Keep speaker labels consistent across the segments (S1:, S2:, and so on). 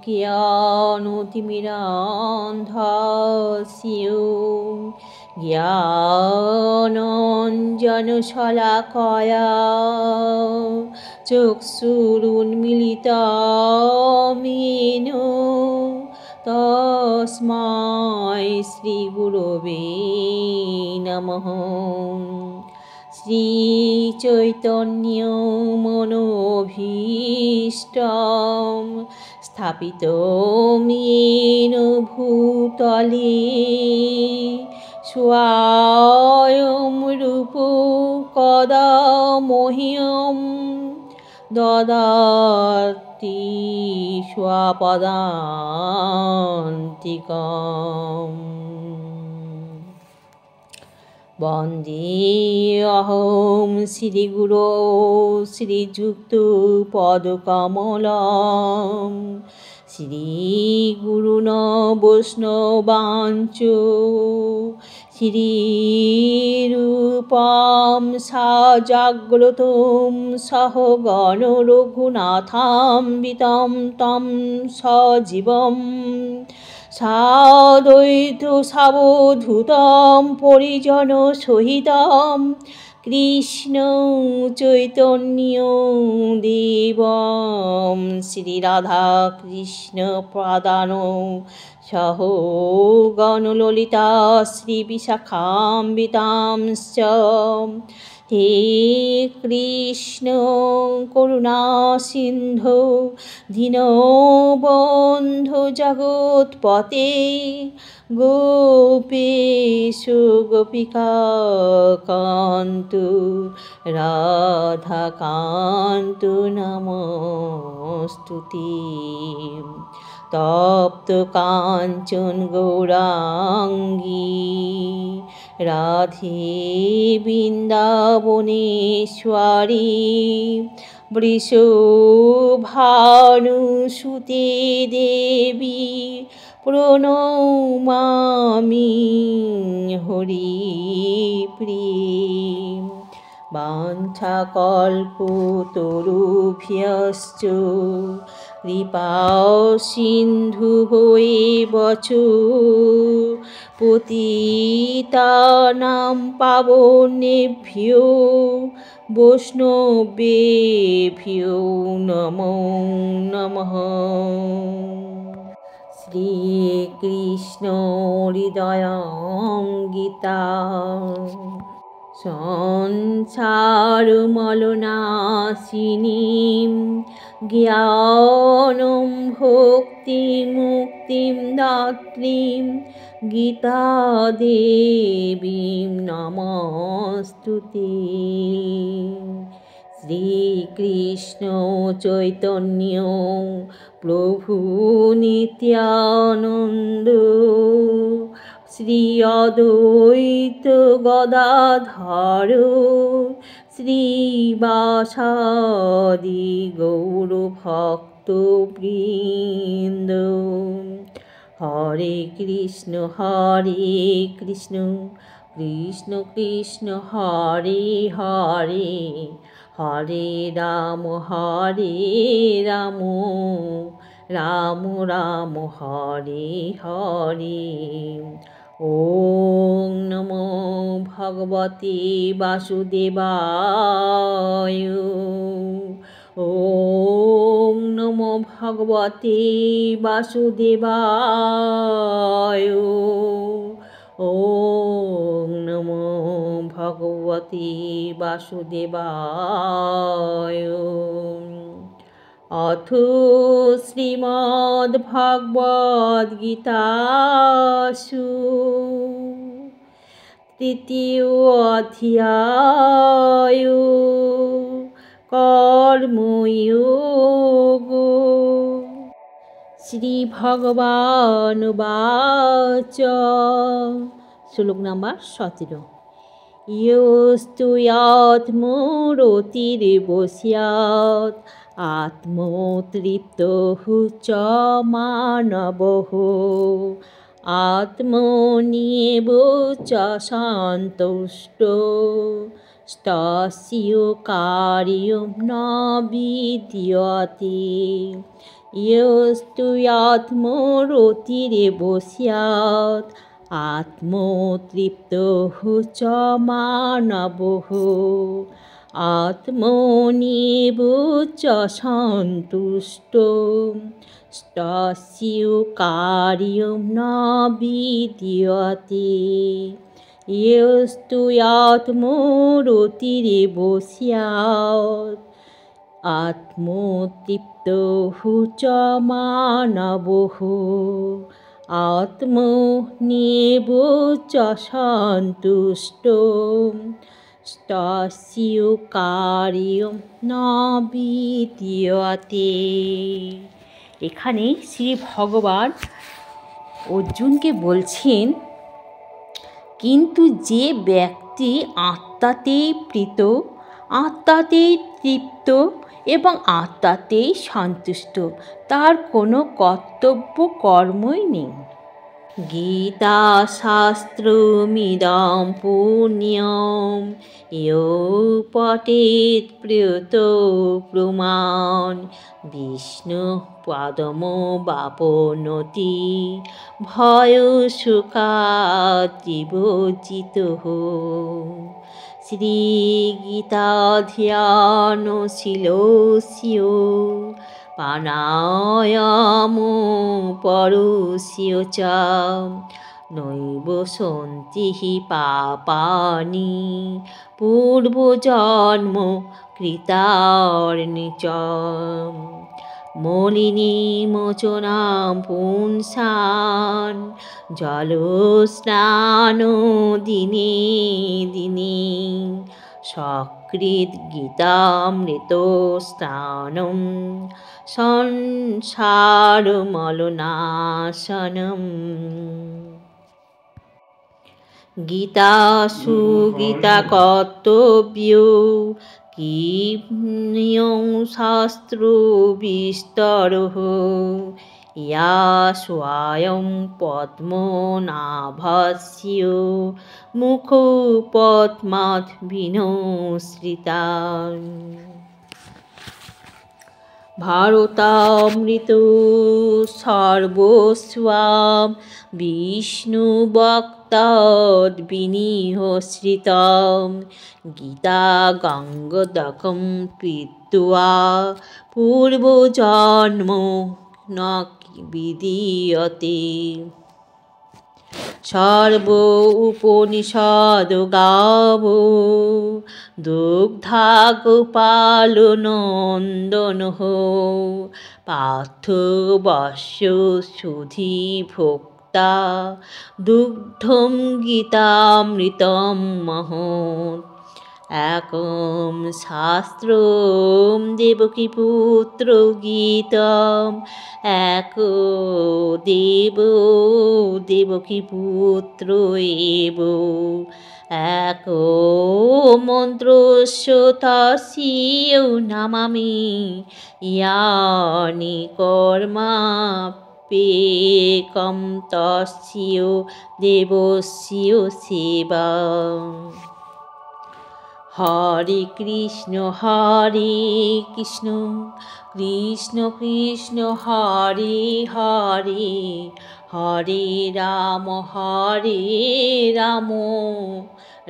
S1: জ্ঞানতিমিরান্ধস্যু জ্ঞানাঞ্জনশলাকয়া চক্ষুরুন্মিলিতমেন তস্मै শ্রীগুরবে নমঃ। শ্রীচৈতন্য মনোভীষ্টং স্থাপিতং येन ভূতলে স্বয়ং রূপ কদা মह्यं দদাতি স্বপদান্তিকम्। বন্দেऽহং শ্রীগুরো শ্রীযুক্তপদকমলং শ্রীগুরুণ বৈষ্ণবাঞ্চ শ্রীরূপং সাজাগ্রतं সহগণ রঘুনাথান্বিतं तं সজীবং সাদ্বৈত সাবধূतं পরিজনসহিतं কৃষ্ণ চৈতন্য দেবং শ্রীরাধা কৃষ্ণ প্রদান সহ গণললিতা শ্রীবিশাখান্বিতাংশ্চ। হে কৃষ্ণ করুণা সিন্ধু দীনবন্ধু জগৎপতে গোপীশ গোপিকা কান্ত রাধাকান্ত নমস্তুতে। তপ্ত কাঞ্চন গৌরাঙ্গী রাধে বৃন্দাবনেশ্বরী বৃষভানুসুতে দেবী প্রণমামি হরিপ্রিয়ে। বাঞ্ছাকল্পতরুভ্যশ্চ কৃপা সিন্ধুভ্যেব চ পতিতানাং পাবনেভ্যো বৈষ্ণবেভ্যো নমো নমঃ। শ্রীকৃষ্ণ হৃদয়ঙ্গীতা সংসারমলনাশিনীং জ্ঞাनं ভক্তিমুক্তিং দাত্রীং গীতাদেবীং নমস্তুতে। শ্রীকৃষ্ণ চৈতন্য প্রভু নিত্যানন্দ শ্রী অদ্বৈত গদাধর শ্রীবাসাদি গৌরভক্তবৃন্দ। হরে কৃষ্ণ কৃষ্ণ কৃষ্ণ হরে হরে হরে রাম রাম রাম হরে হরে। ওম নমো ভগবতে বাসুদেবায়। ওম নমো ভগবতে বাসুদেবায়। ওম নমো ভগবতে বাসুদেবায়। অথ শ্রীমদ্ভগবদ্গীতাসু তৃতীয় অধ্যায় কর্মযোগ। শ্রীভগবানুবাচ শ্লোক নাম্বার 17। ইয়স্তু আত্মরতির্বস্যাৎ আত্মতৃপ্তঃ চ মানবঃ আত্মন্যেব চ সন্তুষ্টঃ स्तस्य कार्यं न विद्यते यस्तु आत्मरतिरेव स्यात् आत्मतृप्तः च मानवः आत्मनेव च सन्तुष्टो तस्य कार्यं न विद्यते यस्तु आत्मरतिरेव स्यात् आत्मतृप्तः च मानवः आत्मनेव च सन्तुष्टो तस्य कार्यं न বিদ্যতে। এখানে শ্রী ভগবান অর্জুনকে বলছেন, কিন্তু যে ব্যক্তি আত্মাতেই প্রীত, আত্মাতেই তৃপ্ত এবং আত্মাতেই সন্তুষ্ট, তার কোনো কর্তব্য কর্মই নেই। গীতা শাস্ত্রমিদং পুণ্যম ইয়ো পঠেৎ প্রিয়ত প্রমাণ বিষ্ণু পদমবাপনতি ভয়সুখাতিবচিতঃ। শ্রীগীতাধ্যানশীলস্য প্রাণায়ামো পরস্য চ নৈব সন্তি পাপানি পূর্বজন্ম কৃতার্নি চ মলিনীমোচনাং পুংসাং জলস্নানো দিনে দিনে সকৃৎ গীতামৃতস্নানম সংসারমলনাশনম। গীতাসু গীতাকর্তব্য কিম্নিয়ং শাস্ত্রো বিস্তরঃ ইয়া স্বয়ং পদ্মনাভস্য মুখো পদ্মাৎ বিনশ্রিতা। ভারতামৃত সর্বস্বাম বিষ্ণুভক্তাদ্বিনিহশ্রিতম গীতা গঙ্গোদকং পীত্বা পূর্বজন্ম ন বিদীয়তে। সর্ব উপনিষদ গাবো দুগ্ধা গোপালনন্দনঃ পার্থ বস্য সুধী ভোক্তা দুগ্ধম গীতামৃতম মহৎ। একম শাস্ত্রম দেবকীপুত্র গীতম এক দেব দেবকীপুত্র এব এক মন্ত্রস্য তস্য নমামি ইয়ানি কর্মাপ্যেকং তস্য দেবস্য সেবা। হরে কৃষ্ণ কৃষ্ণ কৃষ্ণ হরে হরে হরে রাম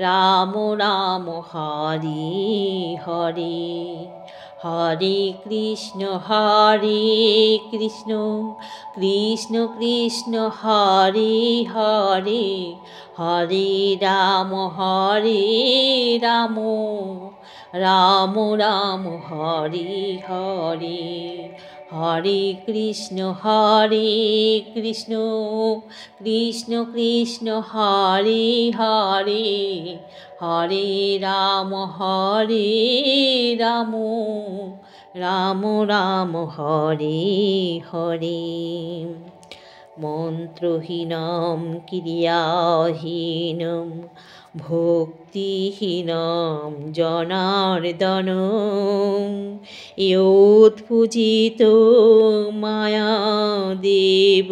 S1: রাম রাম হরে হরে। হরে কৃষ্ণ কৃষ্ণ কৃষ্ণ হরে হরে হরে রাম রাম রাম হরে হরে। হরে কৃষ্ণ কৃষ্ণ কৃষ্ণ হরে হরে হরে রাম রাম রাম হরে হরে। মন্ত্রহীনম ক্রিয়াহীনম ভক্তিহীনম জনার্দন ইয়োৎপূজিত মায়া দেব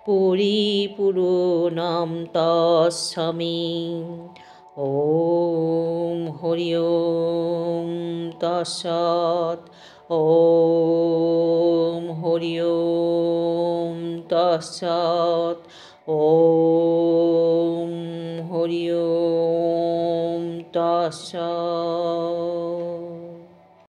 S1: পরিপূর্ণম তস্মৈ। ॐ हरि ओं तत्सत् ॐ हरि ओं तत्सत् ॐ हरि ओं तत्सत्।